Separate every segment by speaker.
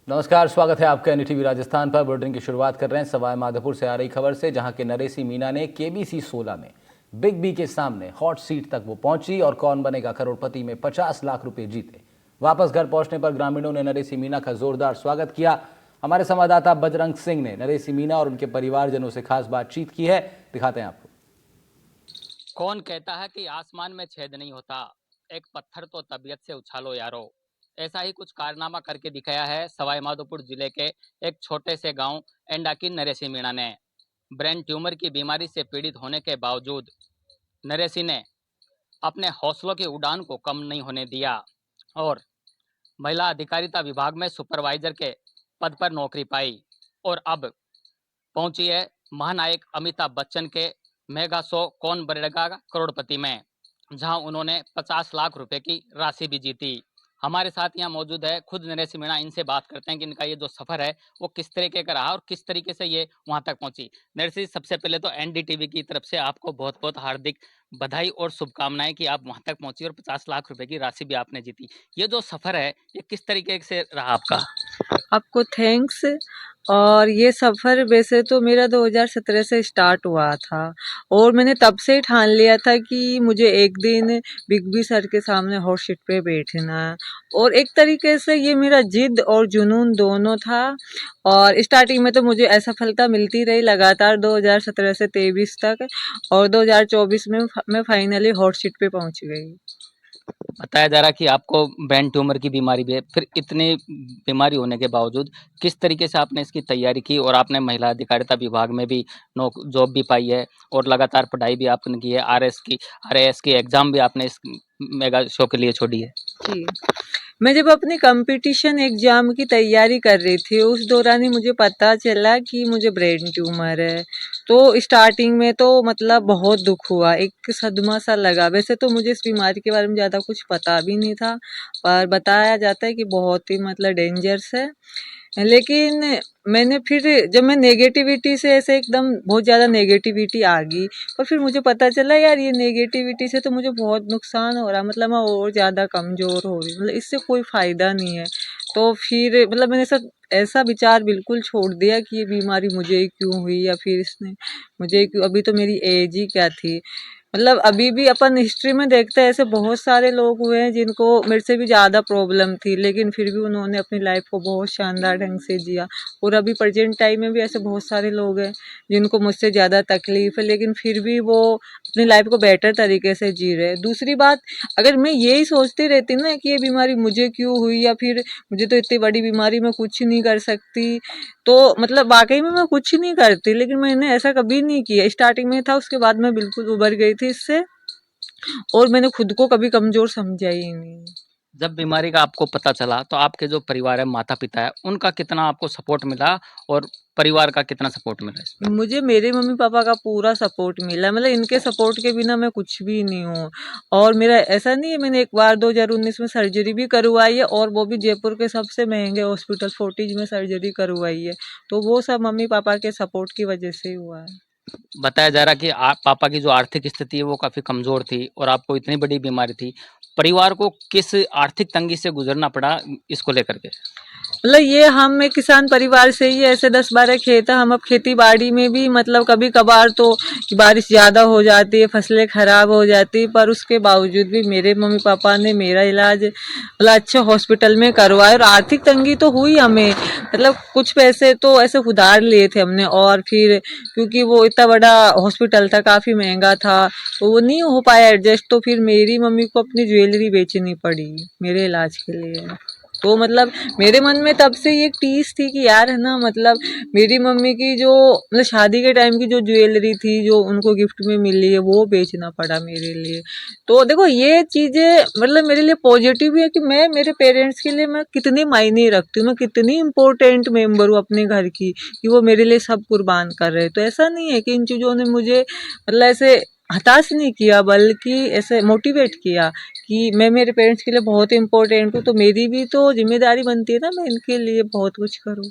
Speaker 1: नमस्कार, स्वागत है आपका एनडीटीवी राजस्थान पर। बुलेटिन की शुरुआत कर रहे हैं सवाई माधोपुर से आ रही खबर से, जहां के नरेसी मीना ने केबीसी 16 में बिग बी के सामने हॉट सीट तक वो पहुंची और कौन बनेगा करोड़पति में 50 लाख रुपए जीते। वापस घर पहुंचने पर ग्रामीणों ने नरेसी मीना का जोरदार स्वागत किया। हमारे संवाददाता बजरंग सिंह ने नरेसी मीना और उनके परिवारजनों से खास बातचीत की है, दिखाते हैं आपको।
Speaker 2: कौन कहता है कि आसमान में छेद नहीं होता, एक पत्थर तो तबीयत से उछालो यारो। ऐसा ही कुछ कारनामा करके दिखाया है सवाई माधोपुर जिले के एक छोटे से गांव एंडा की नरेसी मीणा ने। ब्रेन ट्यूमर की बीमारी से पीड़ित होने के बावजूद नरेसी ने अपने हौसलों की उड़ान को कम नहीं होने दिया और महिला अधिकारिता विभाग में सुपरवाइजर के पद पर नौकरी पाई और अब पहुंची है महानायक अमिताभ बच्चन के मेगा शो कौन बनेगा करोड़पति में, जहां उन्होंने 50 लाख रुपए की राशि भी जीती। हमारे साथ यहाँ मौजूद है खुद नरेसी मीणा। इनसे बात करते हैं कि इनका ये जो सफर है वो किस तरीके का रहा और किस तरीके से ये वहां तक पहुंची। नरेसी, सबसे पहले तो एनडीटीवी की तरफ से आपको बहुत बहुत हार्दिक बधाई और शुभकामनाएं कि आप वहां तक पहुंची और 50 लाख रुपए की राशि भी आपने जीती। ये जो सफर है ये किस तरीके से रहा आपका?
Speaker 3: आपको थैंक्स। और ये सफ़र वैसे तो मेरा 2017 से स्टार्ट हुआ था और मैंने तब से ही ठान लिया था कि मुझे एक दिन बिग बी सर के सामने हॉट सीट पे बैठना है। और एक तरीके से ये मेरा जिद और जुनून दोनों था। और स्टार्टिंग में तो मुझे असफलता मिलती रही लगातार 2017 से 23 तक, और 2024 में मैं फाइनली हॉट सीट पे पहुंच गई।
Speaker 2: बताया जा रहा है कि आपको ब्रेन ट्यूमर की बीमारी भी है, फिर इतनी बीमारी होने के बावजूद किस तरीके से आपने इसकी तैयारी की और आपने महिला अधिकारिता विभाग में भी जॉब भी पाई है और लगातार पढ़ाई भी आपने की है, आरएएस की एग्जाम भी आपने इस मेगा शो के लिए छोड़ी है।
Speaker 3: जी, मैं जब अपनी कंपटीशन एग्जाम की तैयारी कर रही थी उस दौरान ही मुझे पता चला कि मुझे ब्रेन ट्यूमर है। तो स्टार्टिंग में तो मतलब बहुत दुख हुआ, एक सदमा सा लगा। वैसे तो मुझे इस बीमारी के बारे में ज़्यादा कुछ पता भी नहीं था, पर बताया जाता है कि बहुत ही मतलब डेंजरस है। लेकिन मैंने फिर जब मैं नेगेटिविटी से ऐसे एकदम बहुत ज़्यादा नेगेटिविटी आ गई, और फिर मुझे पता चला यार ये नेगेटिविटी से तो मुझे बहुत नुकसान हो रहा, मतलब मैं और ज़्यादा कमज़ोर हो रही, मतलब इससे कोई फ़ायदा नहीं है। तो फिर मतलब मैंने ऐसा ऐसा विचार बिल्कुल छोड़ दिया कि ये बीमारी मुझे ही क्यों हुई, या फिर इसने मुझे क्यों। अभी तो मेरी एज ही क्या थी, मतलब अभी भी अपन हिस्ट्री में देखते हैं ऐसे बहुत सारे लोग हुए हैं जिनको मेरे से भी ज़्यादा प्रॉब्लम थी, लेकिन फिर भी उन्होंने अपनी लाइफ को बहुत शानदार ढंग से जिया। और अभी प्रेजेंट टाइम में भी ऐसे बहुत सारे लोग हैं जिनको मुझसे ज़्यादा तकलीफ है, लेकिन फिर भी वो अपनी लाइफ को बेटर तरीके से जी रहे हैं। दूसरी बात, अगर मैं यही सोचती रहती ना कि ये बीमारी मुझे क्यों हुई, या फिर मुझे तो इतनी बड़ी बीमारी में कुछ नहीं कर सकती, तो मतलब वाकई में मैं कुछ नहीं करती। लेकिन मैंने ऐसा कभी नहीं किया। स्टार्टिंग में था, उसके बाद मैं बिल्कुल उबर गई थी इससे, और मैंने खुद को कभी कमज़ोर समझा ही नहीं।
Speaker 2: जब बीमारी का आपको पता चला तो आपके जो परिवार है, माता पिता है, उनका कितना आपको सपोर्ट मिला और परिवार का कितना सपोर्ट मिला इसमें?
Speaker 3: मुझे मेरे मम्मी पापा का पूरा सपोर्ट मिला, मतलब इनके सपोर्ट के बिना मैं कुछ भी नहीं हूँ। और मेरा ऐसा नहीं है, मैंने एक बार 2019 में सर्जरी भी करवाई है, और वो भी जयपुर के सबसे महंगे हॉस्पिटल फोर्टिज में सर्जरी करवाई है। तो वो सब मम्मी पापा के सपोर्ट की वजह से ही हुआ है।
Speaker 2: बताया जा रहा कि आप पापा की जो आर्थिक स्थिति है वो काफ़ी कमज़ोर थी और आपको इतनी बड़ी बीमारी थी। परिवार को किस आर्थिक तंगी से गुज़रना पड़ा इसको लेकर के?
Speaker 3: मतलब ये हम एक किसान परिवार से ही ऐसे 10-12 खेत है। हम अब खेती बाड़ी में भी मतलब कभी कभार तो बारिश ज़्यादा हो जाती है, फसलें खराब हो जाती है, पर उसके बावजूद भी मेरे मम्मी पापा ने मेरा इलाज मतलब अच्छे हॉस्पिटल में करवाया। और आर्थिक तंगी तो हुई हमें, मतलब कुछ पैसे तो ऐसे उधार लिए थे हमने, और फिर क्योंकि वो इतना बड़ा हॉस्पिटल था, काफ़ी महंगा था, तो वो नहीं हो पाया एडजस्ट। तो फिर मेरी मम्मी को अपनी ज्वेलरी बेचनी पड़ी मेरे इलाज के लिए। तो मतलब मेरे मन में तब से ये एक टीस थी कि यार है ना, मतलब मेरी मम्मी की जो मतलब शादी के टाइम की जो ज्वेलरी थी जो उनको गिफ्ट में मिली है वो बेचना पड़ा मेरे लिए। तो देखो ये चीज़ें मतलब मेरे लिए पॉजिटिव है कि मैं मेरे पेरेंट्स के लिए मैं कितनी मायने रखती हूँ, मैं कितनी इम्पोर्टेंट मेंबर हूँ अपने घर की, कि वो मेरे लिए सब कुर्बान कर रहे हैं। तो ऐसा नहीं है कि इन चीज़ों ने मुझे मतलब ऐसे हताश नहीं किया, बल्कि ऐसे मोटिवेट किया कि मैं मेरे पेरेंट्स के लिए बहुत इम्पोर्टेंट हूँ, तो मेरी भी तो जिम्मेदारी बनती है ना मैं इनके लिए बहुत कुछ करूँ।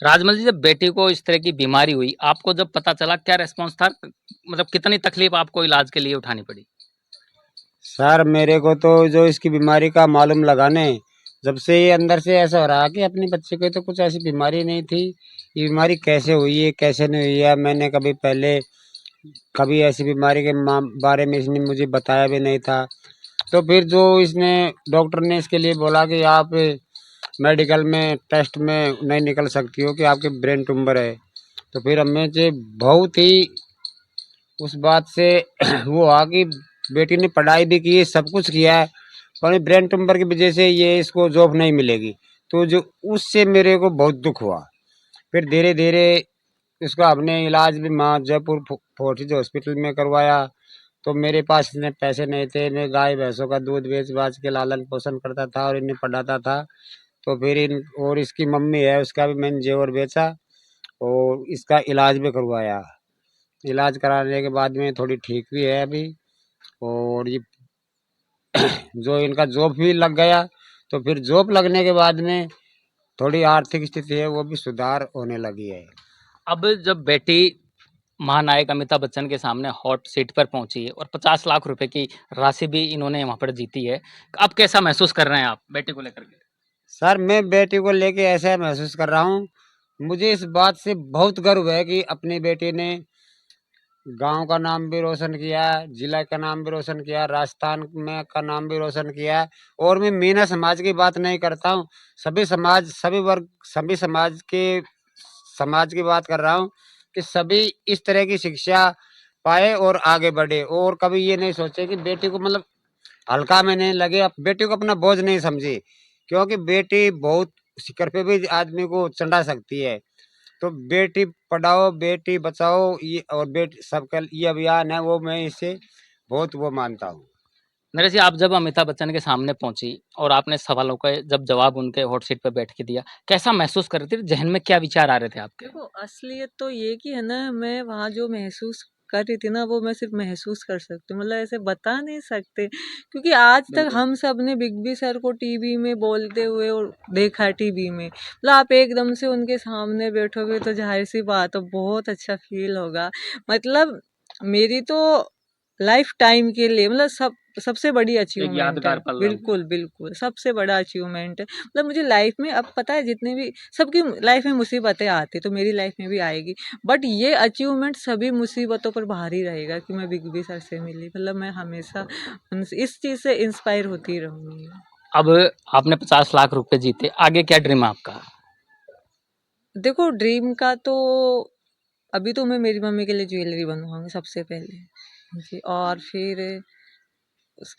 Speaker 2: राजमल जी, जब बेटी को इस तरह की बीमारी हुई, आपको जब पता चला क्या रिस्पॉन्स था? मतलब कितनी तकलीफ आपको इलाज के लिए उठानी पड़ी?
Speaker 4: सर मेरे को तो जो इसकी बीमारी का मालूम लगाने जब से ये अंदर से ऐसा हो रहा कि अपने बच्चे को तो कुछ ऐसी बीमारी नहीं थी, ये बीमारी कैसे हुई है कैसे नहीं हुई है, मैंने कभी पहले कभी ऐसी बीमारी के बारे में इसने मुझे बताया भी नहीं था। तो फिर जो इसने डॉक्टर ने इसके लिए बोला कि आप मेडिकल में टेस्ट में नहीं निकल सकती हो कि आपके ब्रेन ट्यूमर है। तो फिर हमें जो बहुत ही उस बात से वो हुआ कि बेटी ने पढ़ाई भी की, सब कुछ किया है, पर ब्रेन ट्यूमर की वजह से ये इसको जॉब नहीं मिलेगी। तो जो उससे मेरे को बहुत दुख हुआ। फिर धीरे धीरे इसका हमने इलाज भी वहाँ जयपुर फोर्टिज हॉस्पिटल में करवाया। तो मेरे पास इतने पैसे नहीं थे, मैं गाय भैंसों का दूध बेच बाच के लालन पोषण करता था और इन्हें पढ़ाता था। तो फिर इन और इसकी मम्मी है उसका भी मैंने जेवर बेचा और इसका इलाज भी करवाया। इलाज कराने के बाद में थोड़ी ठीक भी है अभी। और ये जो इनका जॉब भी लग गया, तो फिर जॉब लगने के बाद में थोड़ी आर्थिक स्थिति है वो भी सुधार होने लगी है।
Speaker 2: अब जब बेटी महानायक अमिताभ बच्चन के सामने हॉट सीट पर पहुंची है और 50 लाख रुपए की राशि भी इन्होंने वहां पर जीती है, अब कैसा महसूस कर रहे हैं आप बेटी को लेकर के?
Speaker 4: सर मैं बेटी को लेके ऐसा महसूस कर रहा हूँ, मुझे इस बात से बहुत गर्व है कि अपनी बेटी ने गांव का नाम भी रोशन किया, जिला का नाम भी रोशन किया, राजस्थान में का नाम भी रोशन किया। और मैं मीना समाज की बात नहीं करता हूँ, सभी समाज सभी वर्ग सभी समाज की बात कर रहा हूँ कि सभी इस तरह की शिक्षा पाए और आगे बढ़े और कभी ये नहीं सोचे कि बेटी को मतलब हल्का में नहीं लगे, बेटी को अपना बोझ नहीं समझे, क्योंकि बेटी बहुत शिखर पे भी आदमी को चढ़ा सकती है। तो बेटी पढ़ाओ बेटी बचाओ ये और बेटी सबका ये अभियान है, वो मैं इसे बहुत वो मानता हूँ।
Speaker 2: नरेश जी, आप जब अमिताभ बच्चन के सामने पहुंची और आपने सवालों का जब जवाब उनके हॉट सीट पर बैठ के दिया, कैसा महसूस कर रहे थे? जहन में क्या विचार आ रहे थे आपके?
Speaker 3: देखो असलियत तो ये कि है ना, मैं वहाँ जो महसूस कर रही थी ना, वो मैं सिर्फ महसूस कर सकती हूँ, मतलब ऐसे बता नहीं सकते, क्योंकि आज तक
Speaker 2: बिल्कुल।
Speaker 3: हम सब ने बिग बी सर को टीवी में बोलते हुए और देखा टीवी में, मतलब आप एकदम से उनके सामने बैठोगे तो जाहिर सी बात है बहुत अच्छा फील होगा। मतलब मेरी तो लाइफ टाइम के लिए मतलब सबसे बड़ी
Speaker 2: एक
Speaker 3: अचीवमेंट है।
Speaker 2: यादगार पल रहा
Speaker 3: बिल्कुल बिल्कुल सबसे बड़ा अचीवमेंट है। मतलब मुझे लाइफ में अब पता है, जितने भी सबकी लाइफ में मुसीबतें आती तो मेरी लाइफ में भी आएगी, बट ये अचीवमेंट सभी मुसीबतों पर भारी रहेगा कि मैं बिग बी सर से मिली। मतलब मैं हमेशा इस चीज़ से इंस्पायर होती रहूँगी।
Speaker 2: अब आपने 50 लाख रुपए जीते, आगे क्या ड्रीम है आपका?
Speaker 3: देखो ड्रीम का तो अभी तो मैं मेरी मम्मी के लिए ज्वेलरी बनवाऊंगी सबसे पहले जी, और फिर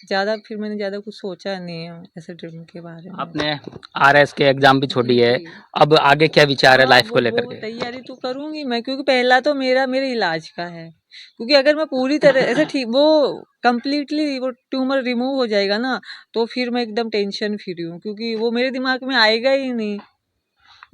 Speaker 3: ज़्यादा फिर मैंने ज़्यादा कुछ सोचा नहीं है ऐसे ड्रीम के बारे में।
Speaker 2: आपने आरएस के एग्जाम भी छोड़ी है,
Speaker 3: जी।
Speaker 2: अब आगे क्या विचार है
Speaker 3: हाँ,
Speaker 2: लाइफ को लेकर
Speaker 3: वो
Speaker 2: के?
Speaker 3: तैयारी तो करूँगी मैं, क्योंकि पहला तो मेरे इलाज का है। क्योंकि अगर मैं पूरी तरह ऐसे ठीक वो कंप्लीटली वो ट्यूमर रिमूव हो जाएगा ना, तो फिर मैं एकदम टेंशन फ्री हूँ, क्योंकि वो मेरे दिमाग में आएगा ही नहीं।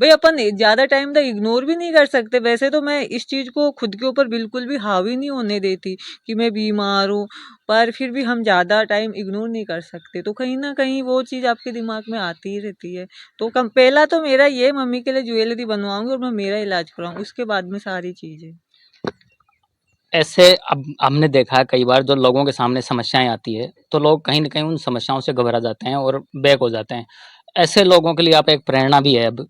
Speaker 3: भाई अपन ज़्यादा टाइम तक इग्नोर भी नहीं कर सकते। वैसे तो मैं इस चीज़ को खुद के ऊपर बिल्कुल भी हावी नहीं होने देती कि मैं बीमार हूँ, पर फिर भी हम ज़्यादा टाइम इग्नोर नहीं कर सकते, तो कहीं न कहीं वो चीज़ आपके दिमाग में आती ही रहती है। तो कम पहला तो मेरा ये मम्मी के लिए ज्वेलरी बनवाऊँगी और मैं मेरा इलाज कराऊँगी, उसके बाद में सारी चीज़ें।
Speaker 2: ऐसे अब हमने देखा है कई बार जो लोगों के सामने समस्याएं आती है तो लोग कहीं न कहीं उन समस्याओं से घबरा जाते हैं और बैक हो जाते हैं। ऐसे लोगों के लिए आप एक प्रेरणा भी है अब,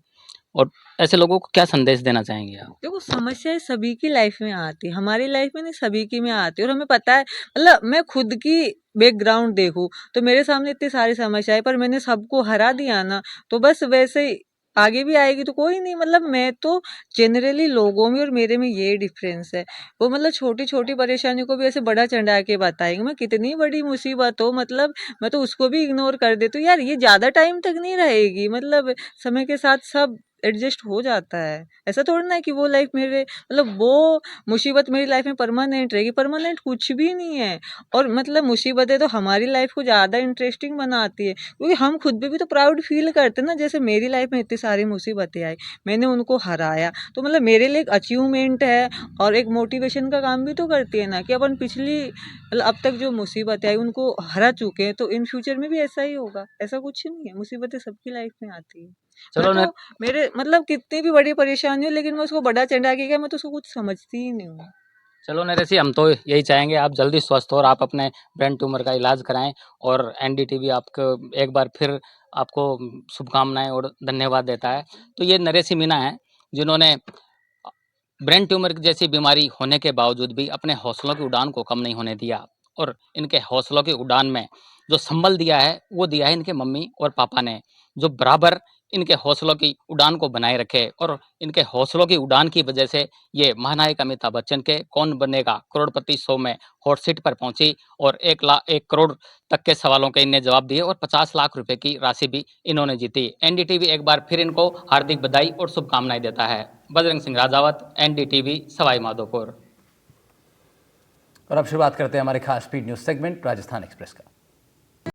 Speaker 2: और ऐसे लोगों को क्या संदेश देना चाहेंगे आप?
Speaker 3: देखो समस्याएं सभी की लाइफ में आती है, हमारी लाइफ में नहीं सभी की में आती है, और हमें पता है। मतलब मैं खुद की बैकग्राउंड देखूं तो मेरे सामने इतनी सारी समस्याएं, पर मैंने सबको हरा दिया ना, तो बस वैसे ही आगे भी आएगी तो कोई नहीं। मतलब मैं तो जनरली लोगों में और मेरे में ये डिफरेंस है, वो मतलब छोटी छोटी परेशानियों को भी ऐसे बड़ा चढ़ा के बताएंगे। मैं कितनी बड़ी मुसीबत हो, मतलब मैं तो उसको भी इग्नोर कर देती हूँ, यार ये ज़्यादा टाइम तक नहीं रहेगी, मतलब समय के साथ सब एडजस्ट हो जाता है। ऐसा थोड़ी ना है कि वो लाइफ मेरे मतलब वो मुसीबत मेरी लाइफ में परमानेंट रहेगी, परमानेंट कुछ भी नहीं है। और मतलब मुसीबतें तो हमारी लाइफ को ज़्यादा इंटरेस्टिंग बनाती है, क्योंकि हम खुद पे भी तो प्राउड फील करते हैं ना। जैसे मेरी लाइफ में इतनी सारी मुसीबतें आई, मैंने उनको हराया, तो मतलब मेरे लिए एक अचीवमेंट है और एक मोटिवेशन का काम भी तो करती है ना, कि अपन पिछली मतलब अब तक जो मुसीबतें आई उनको हरा चुके हैं, तो इन फ्यूचर में भी ऐसा ही होगा। ऐसा कुछ नहीं है, मुसीबतें सबकी लाइफ में आती है। मैं
Speaker 2: चलो
Speaker 3: तो
Speaker 2: न
Speaker 3: मेरे मतलब कितनी भी बड़ी परेशानी हो, लेकिन मैं उसको बड़ा चढ़ा के क्या, मैं तो उसको कुछ समझती ही नहीं हूँ।
Speaker 2: चलो नरेश जी, हम तो यही चाहेंगे आप जल्दी स्वस्थ हो और आप अपने ब्रेन ट्यूमर का इलाज कराएँ और एनडीटीवी आपको एक बार फिर आपको शुभकामनाएं और धन्यवाद देता है। तो ये नरेशी मीना है जिन्होंने ब्रेन ट्यूमर जैसी बीमारी होने के बावजूद भी अपने हौसलों की उड़ान को कम नहीं होने दिया और इनके हौसलों की उड़ान में जो संबल दिया है वो दिया है इनके मम्मी और पापा ने, जो बराबर इनके हौसलों की उड़ान को बनाए रखे और इनके हौसलों की उड़ान की वजह से ये महानायक अमिताभ बच्चन के कौन बनेगा करोड़पति शो में हॉट सीट पर पहुंची और 1 करोड़ तक के सवालों के इन्हें जवाब दिए और 50 लाख रुपए की राशि भी इन्होंने जीती। एनडीटीवी एक बार फिर इनको हार्दिक बधाई और शुभकामनाएं देता है। बजरंग सिंह राजावत, एनडीटीवी, सवाई माधोपुर।
Speaker 1: और अब शुरुआत करते हैं हमारे खास speed news segment Rajasthan express का।